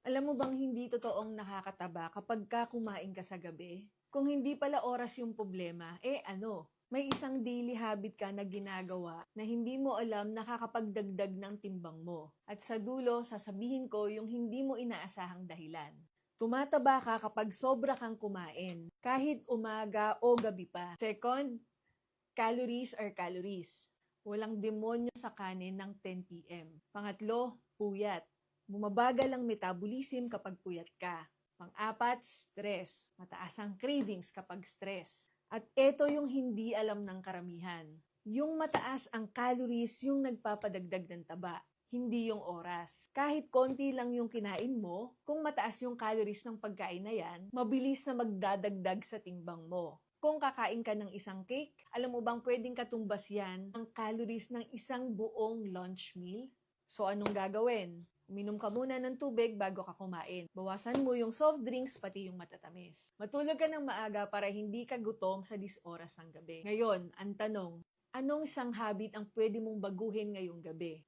Alam mo bang hindi totoong nakakataba kapag ka kumain ka sa gabi? Kung hindi pala oras yung problema, ano? May isang daily habit ka na ginagawa na hindi mo alam nakakapagdagdag ng timbang mo. At sa dulo, sasabihin ko yung hindi mo inaasahang dahilan. Tumataba ka kapag sobra kang kumain, kahit umaga o gabi pa. Second, calories are calories. Walang demonyo sa kanin ng 10 p.m. Pangatlo, puyat. Bumabagal ang metabolism kapag puyat ka. Pang-apat, stress. Mataas ang cravings kapag stress. At ito yung hindi alam ng karamihan. Yung mataas ang calories yung nagpapadagdag ng taba, hindi yung oras. Kahit konti lang yung kinain mo, kung mataas yung calories ng pagkain na yan, mabilis na magdadagdag sa timbang mo. Kung kakain ka ng isang cake, alam mo bang pwedeng katumbas yan ang calories ng isang buong lunch meal? So anong gagawin? Uminom ka muna ng tubig bago ka kumain. Bawasan mo yung soft drinks pati yung matatamis. Matulog ka ng maaga para hindi ka gutom sa 10 oras ng gabi. Ngayon, ang tanong, anong isang habit ang pwede mong baguhin ngayong gabi?